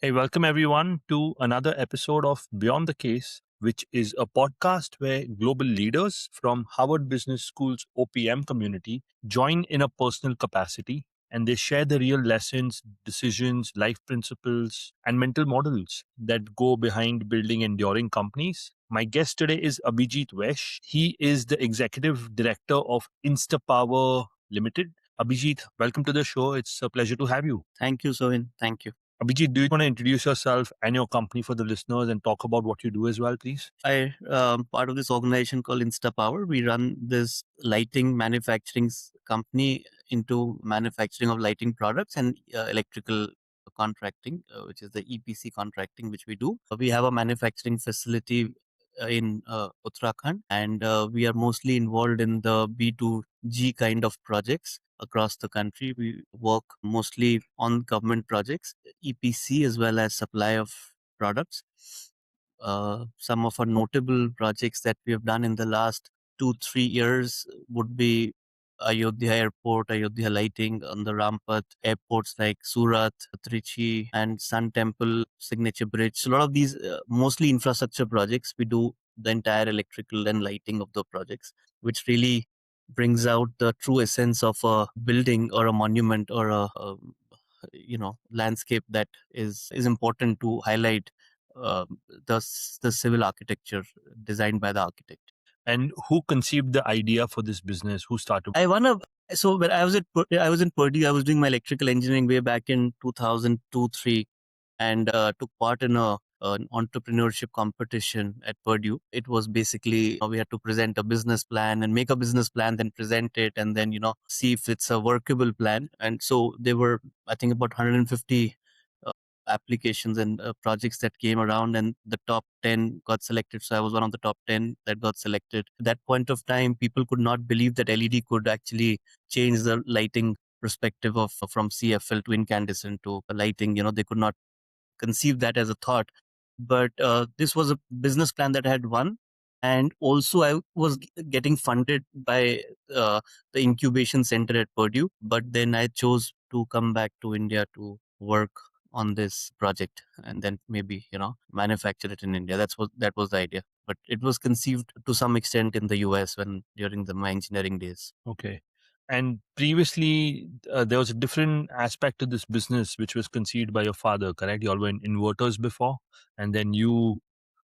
Hey, welcome everyone to another episode of Beyond the Case, which is a podcast where global leaders from Harvard Business School's OPM community join in a personal capacity and they share the real lessons, decisions, life principles, and mental models that go behind building enduring companies. My guest today is Abhijit Vaish. He is the executive director of InstaPower Limited. Abhijit, welcome to the show. It's a pleasure to have you. Thank you, Sohin. Thank you. Abhijit, do you want to introduce yourself and your company for the listeners and talk about what you do as well, please? I part of this organization called InstaPower. We run this lighting manufacturing company into manufacturing of lighting products and electrical contracting, which is the EPC contracting, which we do. We have a manufacturing facility in Uttarakhand, and we are mostly involved in the B2G kind of projects across the country. We work mostly on government projects, EPC as well as supply of products. Some of our notable projects that we have done in the last 2-3 years would be Ayodhya Airport, Ayodhya Lighting on the Rampath airports like Surat, Trichy, and Sun Temple, Signature Bridge. So a lot of these, mostly infrastructure projects, we do the entire electrical and lighting of the projects, which really brings out the true essence of a building or a monument or a landscape that is important to highlight the civil architecture designed by the architect. And who conceived the idea for this business? Who started? I wanna. So when I was in Purdue, I was doing my electrical engineering way back in 2002-3, and took part in an entrepreneurship competition at Purdue. It was basically we had to present a business plan and make a business plan, then present it, and then see if it's a workable plan. And so there were, I think, about 150 uh, applications and projects that came around, and the top 10 got selected. So I was one of the top 10 that got selected. At that point of time, people could not believe that LED could actually change the lighting perspective of from CFL to incandescent to lighting. They could not conceive that as a thought. But this was a business plan that I had won. And also, I was getting funded by the incubation center at Purdue. But then I chose to come back to India to work on this project and then maybe manufacture it in India. That was the idea. But it was conceived to some extent in the US when during my engineering days. Okay. And previously, there was a different aspect to this business which was conceived by your father, correct? You all were in inverters before, and then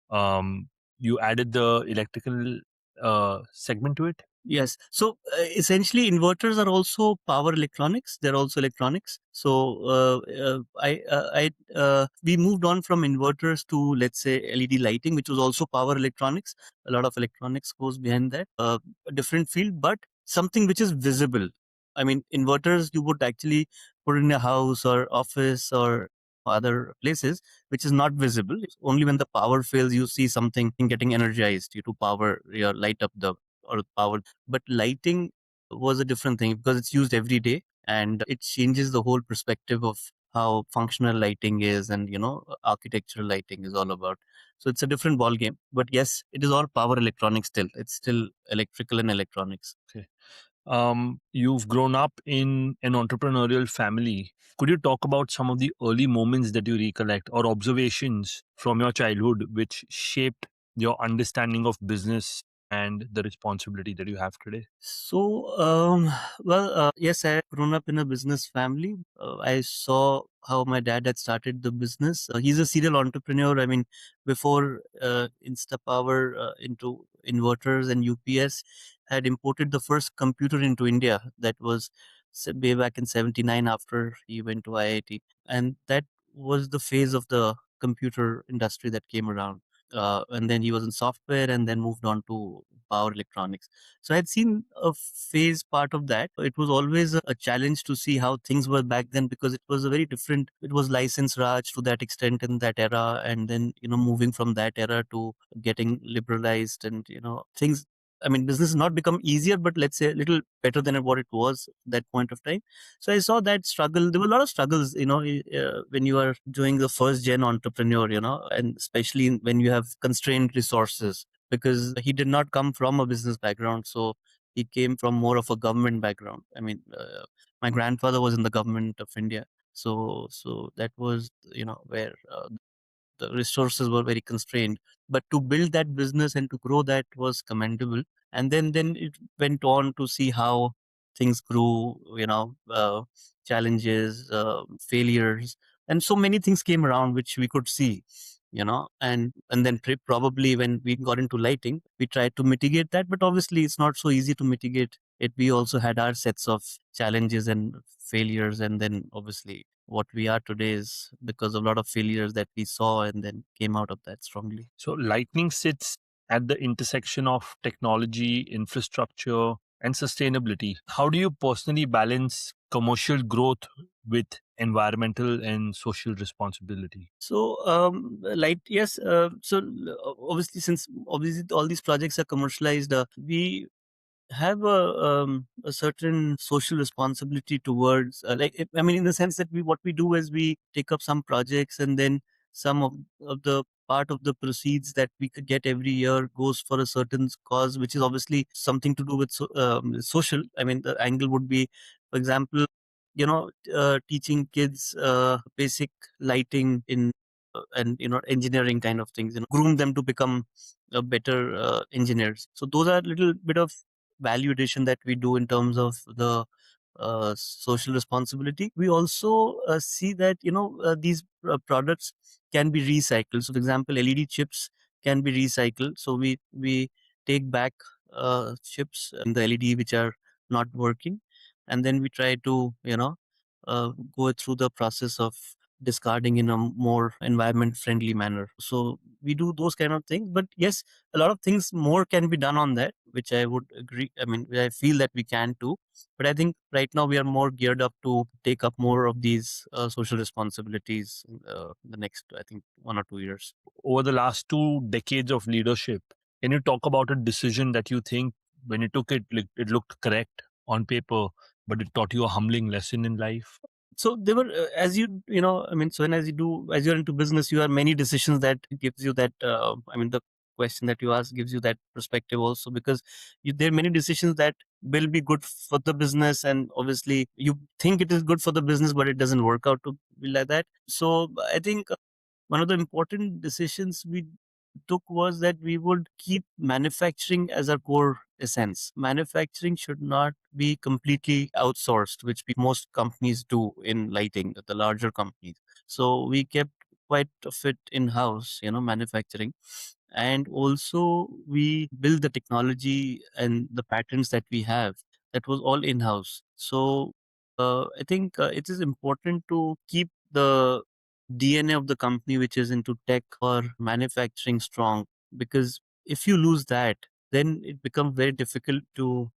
um, you added the electrical segment to it. Yes. So essentially, inverters are also power electronics. They're also electronics. So we moved on from inverters to, let's say, LED lighting, which was also power electronics. A lot of electronics goes behind that. A different field, but something which is visible. I mean, inverters you would actually put in a house or office or other places, which is not visible. It's only when the power fails, you see something getting energized to power your light up the or power. But lighting was a different thing because it's used every day and it changes the whole perspective of how functional lighting is and architectural lighting is all about. So it's a different ball game. But yes, it is all power electronics still. It's still electrical and electronics. Okay. You've grown up in an entrepreneurial family. Could you talk about some of the early moments that you recollect or observations from your childhood which shaped your understanding of business and the responsibility that you have today? So, yes, I grown up in a business family. I saw how my dad had started the business. He's a serial entrepreneur. I mean, before InstaPower into inverters and UPS had imported the first computer into India. That was way back in '79 after he went to IIT. And that was the phase of the computer industry that came around. And then he was in software and then moved on to power electronics. So I had seen a phase part of that. It was always a challenge to see how things were back then because it was a very different, it was license Raj to that extent in that era. And then, moving from that era to getting liberalized and, things. I mean, business has not become easier, but let's say a little better than what it was at that point of time. So I saw that struggle. There were a lot of struggles, when you are doing the first gen entrepreneur, and especially when you have constrained resources because he did not come from a business background. So he came from more of a government background. I mean, my grandfather was in the government of India. So that was, where the resources were very constrained. But to build that business and to grow that was commendable. And then it went on to see how things grew, challenges, failures, and so many things came around which we could see, and then probably when we got into lighting, we tried to mitigate that, but obviously it's not so easy to mitigate it. We also had our sets of challenges and failures, and then obviously what we are today is because of a lot of failures that we saw and then came out of that strongly. So, Lightning sits at the intersection of technology, infrastructure, and sustainability. How do you personally balance commercial growth with environmental and social responsibility? So, yes. Obviously, since obviously all these projects are commercialized, we have a certain social responsibility towards, I mean, in the sense that what we do is we take up some projects, and then some of the part of the proceeds that we could get every year goes for a certain cause, which is obviously something to do with social. I mean, the angle would be, for example, teaching kids basic lighting in and engineering kind of things, groom them to become better engineers. So those are a little bit of value addition that we do in terms of the social responsibility. We also see that these products can be recycled. So, for example, LED chips can be recycled. So we take back chips in the LED which are not working, and then we try to go through the process of discarding in a more environment friendly manner. So we do those kind of things. But yes, a lot of things more can be done on that, which I would agree. I mean, I feel that we can too. But I think right now we are more geared up to take up more of these social responsibilities in the next, I think, 1 or 2 years. Over the last 2 decades of leadership, can you talk about a decision that you think when you took it, it looked correct on paper, but it taught you a humbling lesson in life? So there were, as I mean, so when as you're into business, you have many decisions that gives you that, I mean, the question that you ask gives you that perspective also, because there are many decisions that will be good for the business, and obviously you think it is good for the business, but it doesn't work out to be like that. So I think one of the important decisions we took was that we would keep manufacturing as our core essence. Manufacturing should not be completely outsourced, which most companies do in lighting, the larger companies. So we kept quite a fit in house, manufacturing. And also we build the technology and the patents that we have. That was all in house. So I think it is important to keep the DNA of the company, which is into tech or manufacturing, strong, because if you lose that, then it becomes very difficult to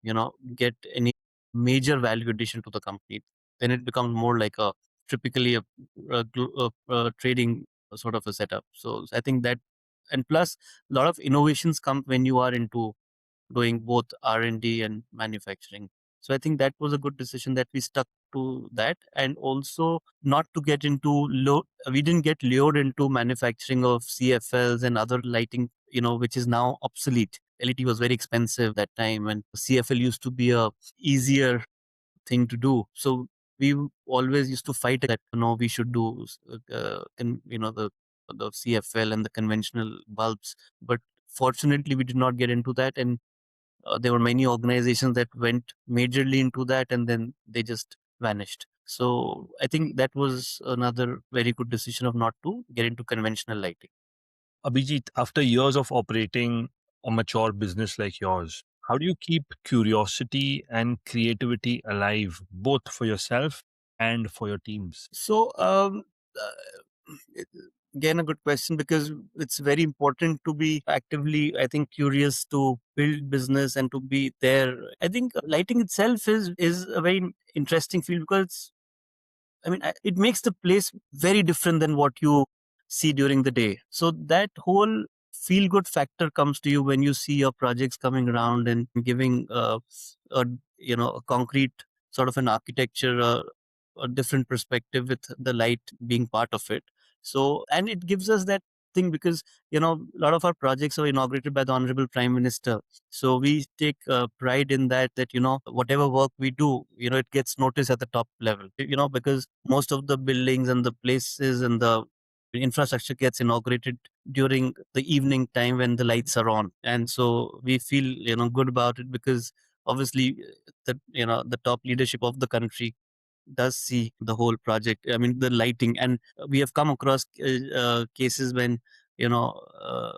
get any major value addition to the company. Then it becomes more like a typically a trading sort of a setup. So I think that, and plus a lot of innovations come when you are into doing both R&D and manufacturing. So I think that was a good decision that we stuck to that, and also not to get into we didn't get lured into manufacturing of CFLs and other lighting, which is now obsolete. LED was very expensive that time, and CFL used to be a easier thing to do. So we always used to fight that, we should do the CFL and the conventional bulbs. But fortunately, we did not get into that, and there were many organizations that went majorly into that, and then they just vanished. So I think that was another very good decision of not to get into conventional lighting. Abhijit, after years of operating a mature business like yours, how do you keep curiosity and creativity alive, both for yourself and for your teams? So it- again, a good question, because it's very important to be actively, I think, curious to build business and to be there. I think lighting itself is a very interesting field, because I mean, it makes the place very different than what you see during the day. So that whole feel good factor comes to you when you see your projects coming around and giving a a concrete sort of an architecture, a different perspective with the light being part of it. So, and it gives us that thing because, a lot of our projects are inaugurated by the Honorable Prime Minister. So we take pride in that, whatever work we do, it gets noticed at the top level, because most of the buildings and the places and the infrastructure gets inaugurated during the evening time when the lights are on. And so we feel, good about it because obviously the top leadership of the country does see the whole project. I mean, the lighting, and we have come across cases when you know uh,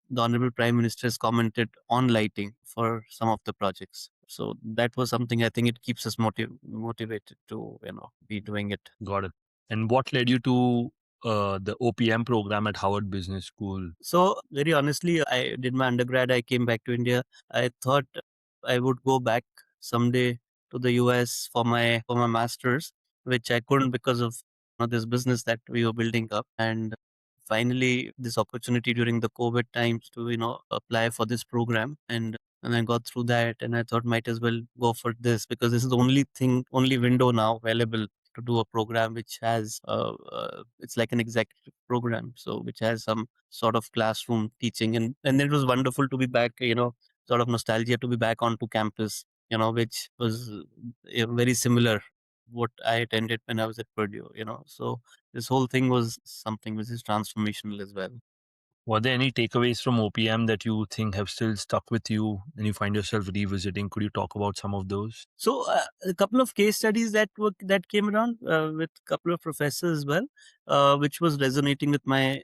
the Honorable Prime Minister has commented on lighting for some of the projects. So that was something I think it keeps us motivated to be doing it. Got it. And what led you to the OPM program at Howard Business School? So very honestly, I did my undergrad. I came back to India. I thought I would go back someday to the US for my masters, which I couldn't because of this business that we were building up. And finally, this opportunity during the COVID times to apply for this program, and I got through that, and I thought might as well go for this because this is the only window now available to do a program which has it's like an executive program, so which has some sort of classroom teaching, and it was wonderful to be back, sort of nostalgia to be back onto campus, which was very similar what I attended when I was at Purdue, so this whole thing was something which is transformational as well. Were there any takeaways from OPM that you think have still stuck with you and you find yourself revisiting? Could you talk about some of those? So a couple of case studies that came around with a couple of professors as well, which was resonating with my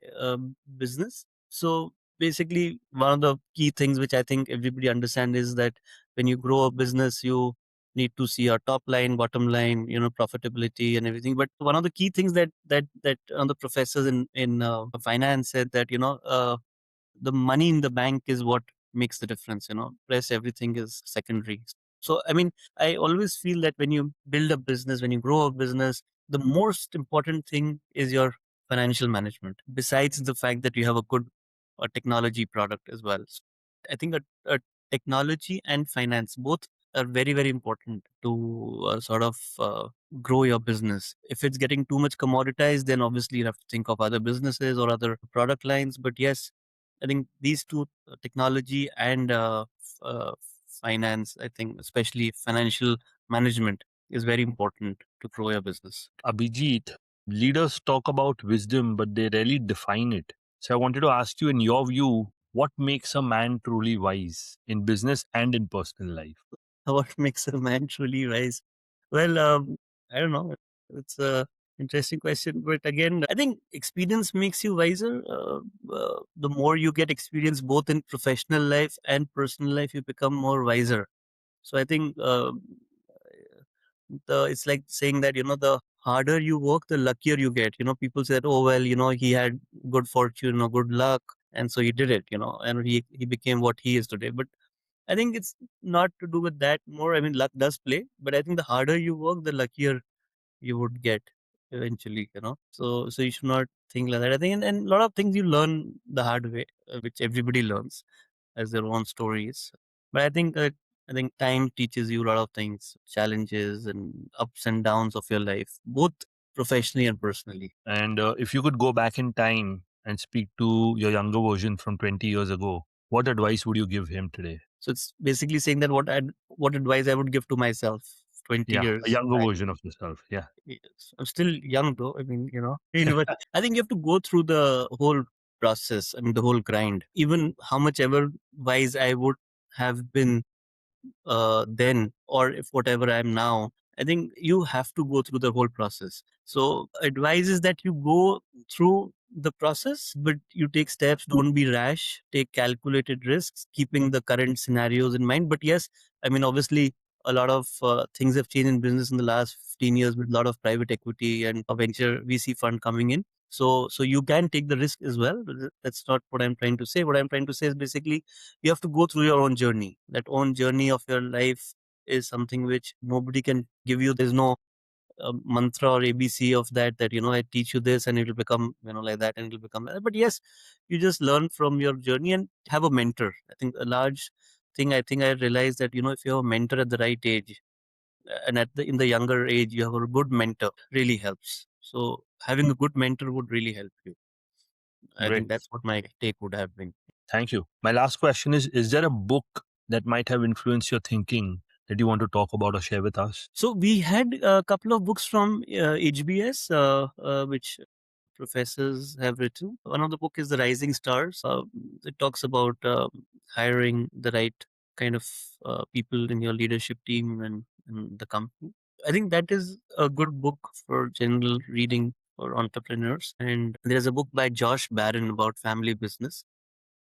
business. So basically, one of the key things which I think everybody understands is that when you grow a business, you need to see your top line, bottom line, profitability and everything. But one of the key things that the professors in finance said that the money in the bank is what makes the difference. Rest everything is secondary. So I mean, I always feel that when you build a business, when you grow a business, the most important thing is your financial management, besides the fact that you have a good technology product as well. So I think a technology and finance both are very, very important to sort of grow your business. If it's getting too much commoditized, then obviously you have to think of other businesses or other product lines. But yes, I think these two, technology and finance, I think especially financial management, is very important to grow your business. Abhijit, leaders talk about wisdom, but they rarely define it. So I wanted to ask you, in your view, what makes a man truly wise in business and in personal life? What makes a man truly wise? Well, I don't know. It's a interesting question, but again, I think experience makes you wiser. The more you get experience, both in professional life and personal life, you become more wiser. So I think the it's like saying that the harder you work, the luckier you get. People said, oh well, he had good fortune or good luck, and so he did it. And he became what he is today. But I think it's not to do with that more. I mean, luck does play, but I think the harder you work, the luckier you would get eventually. So you should not think like that. I think, and a lot of things you learn the hard way, which everybody learns as their own stories. But I think time teaches you a lot of things, challenges and ups and downs of your life, both professionally and personally. And if you could go back in time and speak to your younger version from 20 years ago, what advice would you give him today? So it's basically saying that what advice I would give to myself 20 Yeah, a years younger back. version of yourself. Yeah. Yes. I'm still young though. I mean, but I think you have to go through the whole process. I mean, the whole grind. Even how much ever wise I would have been then, or if whatever I am now, I think you have to go through the whole process. So advice is that you go through the process, but you take steps, don't be rash, take calculated risks, keeping the current scenarios in mind. But yes, I mean, obviously, a lot of things have changed in business in the last 15 years with a lot of private equity and a venture VC fund coming in. So you can take the risk as well. That's not what I'm trying to say. What I'm trying to say is basically you have to go through your own journey. That own journey of your life is something which nobody can give you. There's no mantra or ABC of that I teach you this and it will become like that and it will become like that. But yes, you just learn from your journey and have a mentor. I think a large thing, I think I realized that if you have a mentor at the right age, and in the younger age you have a good mentor, really helps. So having a good mentor would really help you. I Great. think that's what my take would have been. Thank you. My last question is there a book that might have influenced your thinking that you want to talk about or share with us? So we had a couple of books from HBS, which professors have written. One of the book is The Rising Stars. It talks about hiring the right kind of people in your leadership team and the company. I think that is a good book for general reading for entrepreneurs. And there's a book by Josh Barron about family business.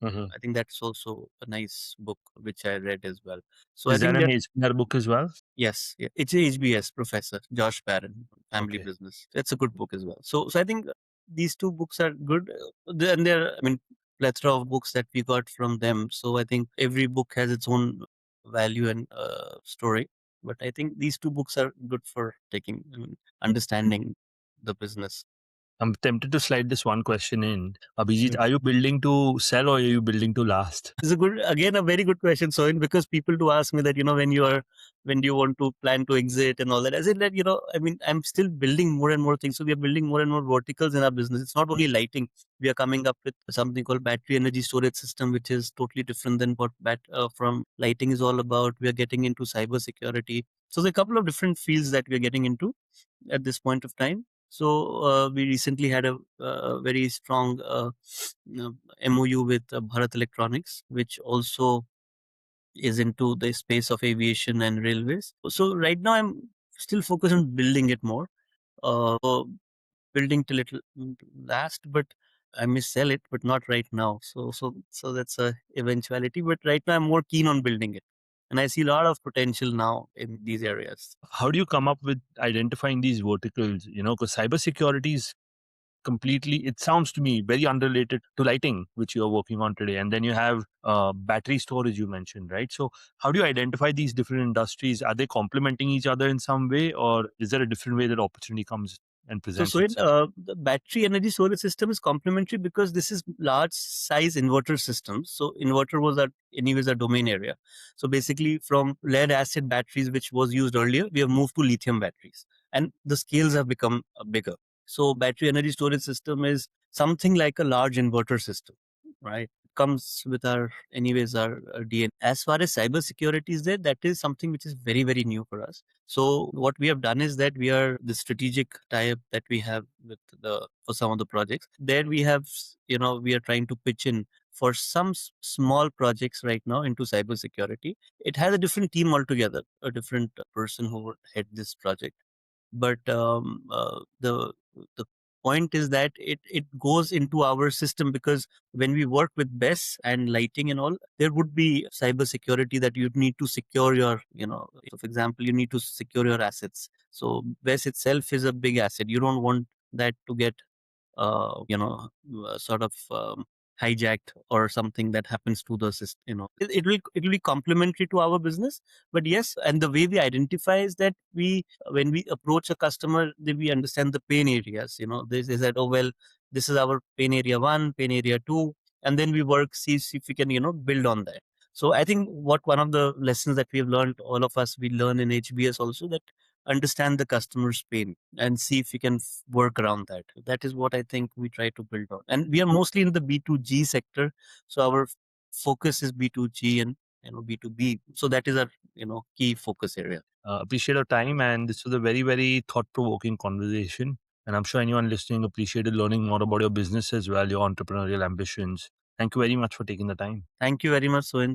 Mhm. I think that's also a nice book which I read as well. So I Is that think an that HBR book as well? yes, yeah, it's a HBS professor Josh Barron, Family Okay. Business. That's a good book as well. So I think these two books are good. And there, I mean, plethora of books that we got from them. So I think every book has its own value and story. But I think these two books are good for taking, understanding the business. I'm tempted to slide this one question in. Abhijit, Mm. are you building to sell or are you building to last? It's a good, again, a very good question, Soin, because people do ask me that, when do you want to plan to exit and all that. I said that, I mean, I'm still building more and more things. So we are building more and more verticals in our business. It's not only lighting. We are coming up with something called battery energy storage system, which is totally different than what from lighting is all about. We are getting into cyber security. So there's a couple of different fields that we are getting into at this point of time. So we recently had a very strong MOU with Bharat Electronics, which also is into the space of aviation and railways. So right now I'm still focused on building it more, building till it last, but I may sell it, but not right now. So that's a eventuality. But right now I'm more keen on building it, and I see a lot of potential now in these areas. How do you come up with identifying these verticals? Because cybersecurity is completely, it sounds to me very unrelated to lighting, which you're working on today. And then you have battery storage, you mentioned, right? So how do you identify these different industries? Are they complementing each other in some way, or is there a different way that opportunity comes and presents So in itself? the battery energy storage system is complementary because this is large size inverter systems. So inverter was our anyways our domain area. So basically from lead acid batteries, which was used earlier, we have moved to lithium batteries, and the scales have become bigger. So battery energy storage system is something like a large inverter system, right? Comes with our anyways our DNA. As far as cyber security is there, that is something which is very very new for us. So what we have done is that we are the strategic tie-up that we have with the for some of the projects. There we have, we are trying to pitch in for some small projects right now into cybersecurity. It has a different team altogether, a different person who would head this project. But the point is that it goes into our system because when we work with BESS and lighting and all, there would be cyber security that you need to secure your, so for example, you need to secure your assets. So BESS itself is a big asset. You don't want that to get sort of hijacked or something that happens to the system. It will be complementary to our business. But yes, and the way we identify is that we when we approach a customer, we understand the pain areas. This is that, oh well, this is our pain area one, pain area two, and then we work see if we can build on that. So I think what one of the lessons that we have learned, all of us, we learn in HBS also, that understand the customer's pain and see if we can work around that. That is what I think we try to build on. And we are mostly in the B2G sector. So our focus is B2G and B2B. So that is our, key focus area. Appreciate your time, and this was a very, very thought-provoking conversation. And I'm sure anyone listening appreciated learning more about your business as well, your entrepreneurial ambitions. Thank you very much for taking the time. Thank you very much, Soin.